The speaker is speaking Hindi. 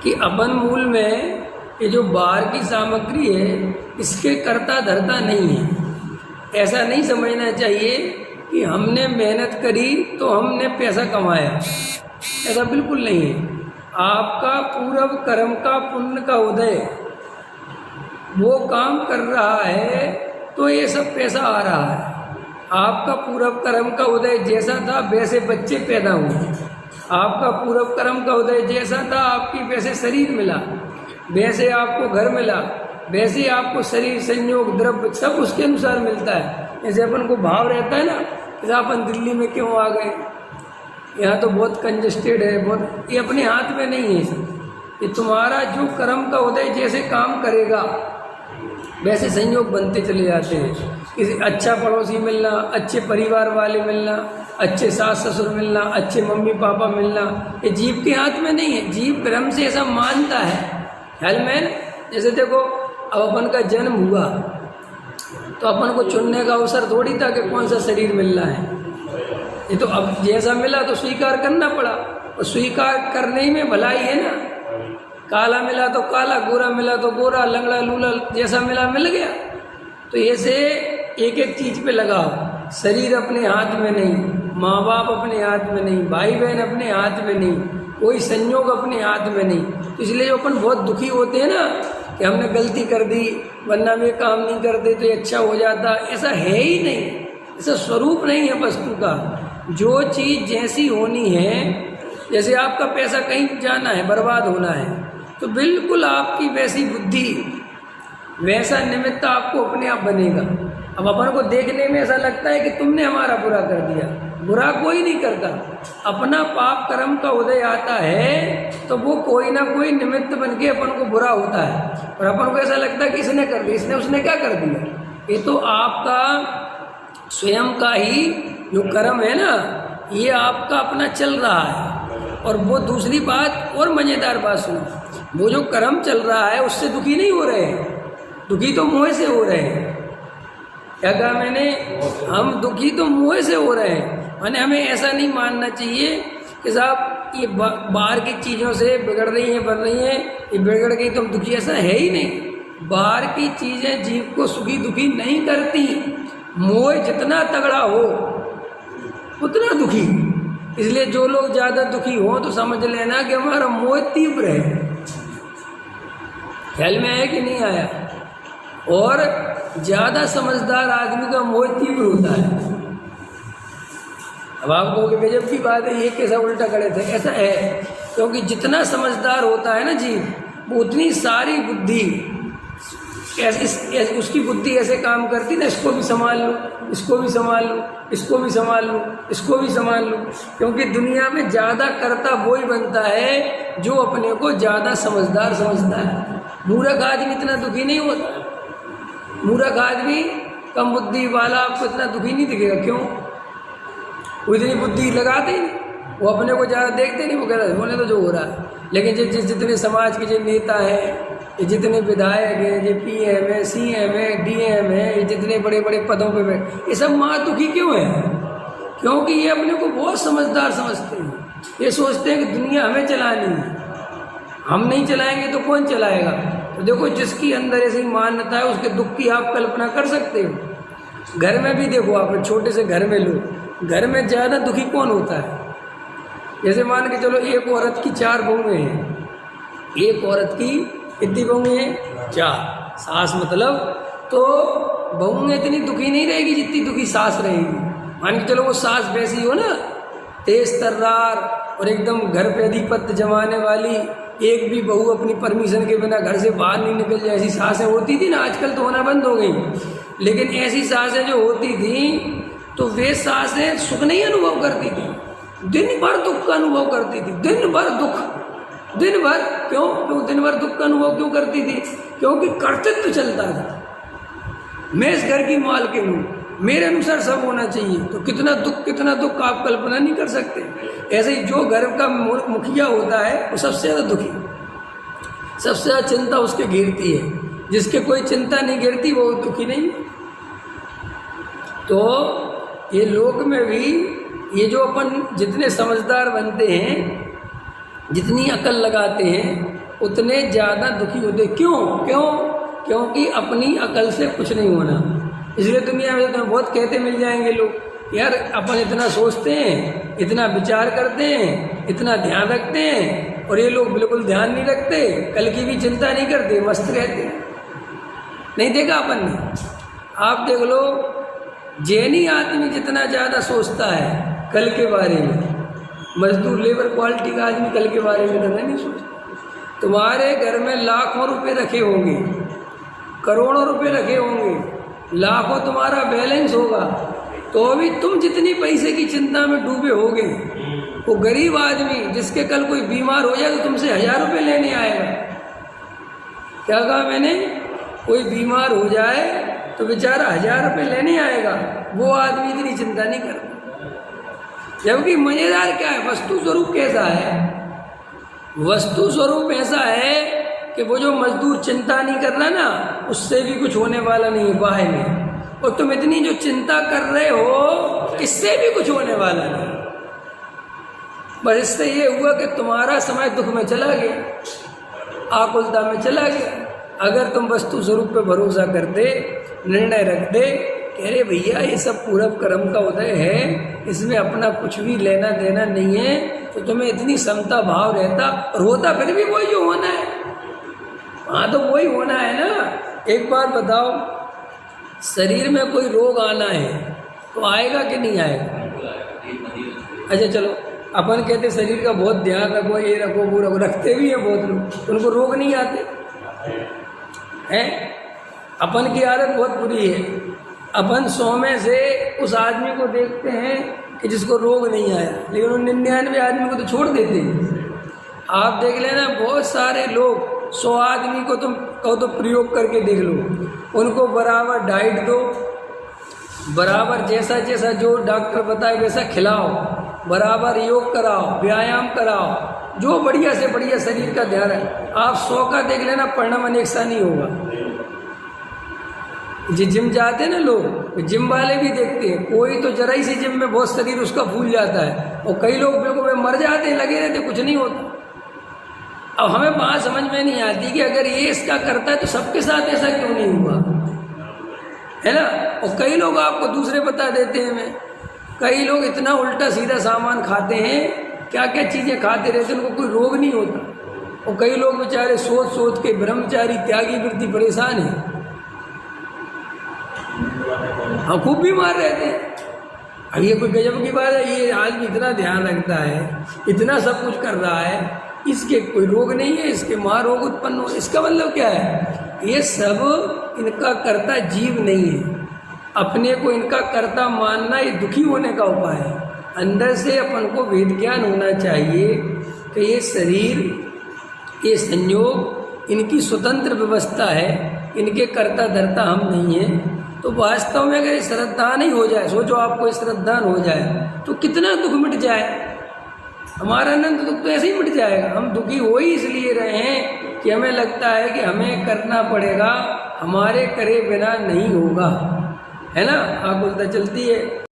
कि अपन मूल में ये जो बाहर की सामग्री है इसके कर्ता धर्ता नहीं है। ऐसा नहीं समझना चाहिए कि हमने मेहनत करी तो हमने पैसा कमाया, ऐसा बिल्कुल नहीं है। आपका पूर्व कर्म का पुण्य का उदय वो काम कर रहा है तो ये सब पैसा आ रहा है। आपका पूर्व कर्म का उदय जैसा था वैसे बच्चे पैदा हुए, आपका पूर्व कर्म का उदय जैसा था आपकी वैसे शरीर मिला, वैसे आपको घर मिला, वैसे आपको शरीर संयोग द्रव्य सब उसके अनुसार मिलता है। जैसे अपन को भाव रहता है ना कि अपन दिल्ली में क्यों आ गए, यहाँ तो बहुत कंजेस्टेड है, बहुत, ये अपने हाथ में नहीं है सब। ये तुम्हारा जो कर्म का उदय जैसे काम करेगा वैसे संयोग बनते चले जाते हैं। किसी अच्छा पड़ोसी मिलना, अच्छे परिवार वाले मिलना, अच्छे सास ससुर मिलना, अच्छे मम्मी पापा मिलना, ये जीव के हाथ में नहीं है। जीव ब्रह्म से ऐसा मानता है। हेलमैन जैसे देखो, अब अपन का जन्म हुआ तो अपन को चुनने का अवसर थोड़ी था कि कौन सा शरीर मिलना है। ये तो अब जैसा मिला तो स्वीकार करना पड़ा, और स्वीकार करने ही में भलाई है ना। काला मिला तो काला, गोरा मिला तो गोरा, लंगड़ा लूला जैसा मिला मिल गया। तो ऐसे एक एक चीज पे लगाओ। शरीर अपने हाथ में नहीं, माँ बाप अपने हाथ में नहीं, भाई बहन अपने हाथ में नहीं, कोई संयोग अपने हाथ में नहीं। तो इसलिए जो अपन बहुत दुखी होते हैं ना कि हमने गलती कर दी, वरना हम ये काम नहीं करते तो ये अच्छा हो जाता, ऐसा है ही नहीं। ऐसा स्वरूप नहीं है वस्तु का। जो चीज़ जैसी होनी है, जैसे आपका पैसा कहीं जाना है, बर्बाद होना है, तो बिल्कुल आपकी वैसी बुद्धि, वैसा निमित्त आपको अपने आप बनेगा। अब अपन को देखने में ऐसा लगता है कि तुमने हमारा बुरा कर दिया, बुरा कोई नहीं करता। अपना पाप कर्म का उदय आता है तो वो कोई ना कोई निमित्त बन के अपन को बुरा होता है, और अपन को ऐसा लगता है कि इसने कर दिया, इसने उसने क्या कर दिया। ये तो आपका स्वयं का ही जो कर्म है ना, ये आपका अपना चल रहा है। और वो दूसरी बात और मज़ेदार बात सुनो, वो जो कर्म चल रहा है उससे दुखी नहीं हो रहे हैं, दुखी तो मोह से हो रहे हैं। क्या कहा मैंने? हम दुखी तो मोह से हो रहे हैं। माने हमें ऐसा नहीं मानना चाहिए कि साहब ये बाहर की चीज़ों से बिगड़ रही हैं, बन रही हैं, ये बिगड़ गई तो हम दुखी, ऐसा है ही नहीं। बाहर की चीज़ें जीव को सुखी दुखी नहीं करती। मोह जितना तगड़ा हो उतना दुखी। इसलिए जो लोग ज़्यादा दुखी हों तो समझ लेना कि हमारा मोह तीव्र है। ख्याल में आया कि नहीं आया? और ज़्यादा समझदार आदमी का मोह तीव्र होता है। अब आप कहोगे गजब की बात है, ये कैसा उल्टा करे थे? ऐसा है क्योंकि जितना समझदार होता है ना जीव, वो उतनी सारी बुद्धि उसकी बुद्धि ऐसे काम करती ना, इसको भी संभाल लूँ, इसको भी संभाल लूँ, इसको भी संभाल लूँ, इसको भी संभाल लूँ। क्योंकि दुनिया में ज़्यादा कर्ता वही बनता है जो अपने को ज़्यादा समझदार समझता है। मूर्ख आदमी इतना दुखी नहीं होता। मूर्ख आदमी, कम बुद्धि वाला आपको इतना दुखी नहीं दिखेगा। क्यों? वो इतनी बुद्धि लगाते ही नहीं, वो अपने को ज़्यादा देखते नहीं, वो कहते होने तो जो हो रहा है। लेकिन जितने समाज के जो नेता हैं, ये जितने विधायक हैं, ये PM है, CM है, DM है, ये जितने बड़े बड़े पदों पे बैठे, ये सब माँ दुखी क्यों है? क्योंकि ये अपने को बहुत समझदार समझते हैं। ये सोचते हैं कि दुनिया हमें चलानी है, हम नहीं चलाएंगे तो कौन चलाएगा। तो देखो, जिसकी अंदर ऐसी मान्यता है उसके दुख की आप कल्पना कर सकते हो। घर में भी देखो, आप छोटे से घर में लो, घर में ज़्यादा दुखी कौन होता है? जैसे मान के चलो एक औरत की 4 बहुएं हैं, एक औरत की कितनी बहुएं हैं? 4। सास मतलब, तो बहुएं इतनी दुखी नहीं रहेगी जितनी दुखी सास रहेगी। मान के चलो वो सास वैसी हो ना, तेज तर्रार और एकदम घर पे अधिपत्य जमाने वाली, एक भी बहू अपनी परमिशन के बिना घर से बाहर नहीं निकल जाए, ऐसी सासें होती थी ना। आजकल तो होना बंद हो गई, लेकिन ऐसी सासें जो होती थी तो वे सासें सुख नहीं अनुभव करती थी, दिन भर दुख का अनुभव करती थी। दिन भर दुख, दिन भर। क्यों दिन भर दुख का अनुभव क्यों करती थी? क्योंकि कर्तव्य चलता था। मैं इस घर की मालकिन हूँ, मेरे अनुसार सब होना चाहिए। तो कितना दुख आप कल्पना नहीं कर सकते। ऐसे ही जो घर का मुखिया होता है वो सबसे ज़्यादा दुखी, सबसे ज़्यादा चिंता उसके घेरती है। जिसके कोई चिंता नहीं घेरती वो दुखी नहीं। तो ये लोक में भी ये जो अपन जितने समझदार बनते हैं, जितनी अकल लगाते हैं, उतने ज़्यादा दुखी होते। क्यों क्यों? क्योंकि अपनी अकल से कुछ नहीं होना। इसलिए दुनिया में तो बहुत कहते मिल जाएंगे लोग, यार अपन इतना सोचते हैं, इतना विचार करते हैं, इतना ध्यान रखते हैं, और ये लोग बिल्कुल ध्यान नहीं रखते, कल की भी चिंता नहीं करते, मस्त रहते। नहीं देखा अपन ने? आप देख लो, जैनी आदमी जितना ज़्यादा सोचता है कल के बारे में, मजदूर लेबर क्वालिटी का आदमी कल के बारे में तो नहीं सोचता। तुम्हारे घर में लाखों रुपए रखे होंगे, करोड़ों रुपए रखे होंगे, लाखों तुम्हारा बैलेंस होगा, तो भी तुम जितनी पैसे की चिंता में डूबे होगे, वो गरीब आदमी जिसके कल कोई बीमार हो जाए तो तुमसे 1000 रुपये लेने आएगा। क्या कहा मैंने? कोई बीमार हो जाए तो बेचारा 1000 रुपये लेने आएगा, वो आदमी इतनी चिंता नहीं करता। जबकि मजेदार क्या है, वस्तु स्वरूप कैसा है? वस्तु स्वरूप ऐसा है कि वो जो मजदूर चिंता नहीं कर रहा ना, उससे भी कुछ होने वाला नहीं है बाहर में, और तुम इतनी जो चिंता कर रहे हो, इससे भी कुछ होने वाला नहीं। बस इससे ये हुआ कि तुम्हारा समय दुख में चला गया, आकुलता में चला गया। अगर तुम वस्तु स्वरूप पे भरोसा करते, निर्णय रखते कि अरे भैया ये सब पूरब कर्म का उदय है, इसमें अपना कुछ भी लेना देना नहीं है, तो तुम्हें इतनी समता भाव रहता, और होता फिर भी वही जो होना है। हाँ तो वही होना है ना। एक बार बताओ, शरीर में कोई रोग आना है तो आएगा कि नहीं आएगा? अच्छा चलो, अपन कहते शरीर का बहुत ध्यान रखो, ये रखो वो रखो, रखते भी हैं बहुत लोग, उनको रोग नहीं आते हैं। अपन की आदत बहुत बुरी है, अपन 100 में से उस आदमी को देखते हैं कि जिसको रोग नहीं आया, लेकिन उन 99 आदमी को तो छोड़ देते हैं। आप देख लेना, बहुत सारे लोग 100 आदमी को तुम कहो तो प्रयोग करके देख लो, उनको बराबर डाइट दो, बराबर जैसा जैसा जो डॉक्टर बताए वैसा खिलाओ, बराबर योग कराओ, व्यायाम कराओ, जो बढ़िया से बढ़िया शरीर का ध्यान है, आप 100 का देख लेना, परिणाम अनेक सा नहीं होगा। जो जिम जाते हैं ना लोग, जिम वाले भी देखते हैं, कोई तो जरा ही सी जिम में बहुत शरीर उसका फूल जाता है, और कई लोग बिल्कुल मर जाते हैं, लगे रहते, कुछ नहीं होता। अब हमें बात समझ में नहीं आती कि अगर ये इसका करता है तो सबके साथ ऐसा क्यों नहीं हुआ, है ना। और कई लोग आपको दूसरे बता देते हैं। मैं कई लोग इतना उल्टा सीधा सामान खाते हैं, क्या क्या चीज़ें खाते रहते हैं, उनको कोई रोग नहीं होता। और कई लोग बेचारे सोच सोच के ब्रह्मचारी त्यागी वृत्ति परेशान है, हाँ खूब बीमार रहते हैं। अब ये कोई गजब की बात है, ये आदमी इतना ध्यान रखता है, इतना सब कुछ कर रहा है, इसके कोई रोग नहीं है, इसके महारोग उत्पन्न हो। इसका मतलब क्या है? ये सब इनका कर्ता जीव नहीं है, अपने को इनका कर्ता मानना ये दुखी होने का उपाय है। अंदर से अपन को वेद ज्ञान होना चाहिए कि ये शरीर, ये संयोग इनकी स्वतंत्र व्यवस्था है, इनके कर्ता धर्ता हम नहीं हैं। तो वास्तव में अगर श्रद्धा नहीं हो जाए, सोचो आपको श्रद्धा हो जाए तो कितना दुख मिट जाए, हमारा अनंत दुख तो ऐसे ही मिट जाएगा। हम दुखी हो ही इसलिए रहे हैं कि हमें लगता है कि हमें करना पड़ेगा, हमारे करे बिना नहीं होगा, है ना। आकुलता चलती है।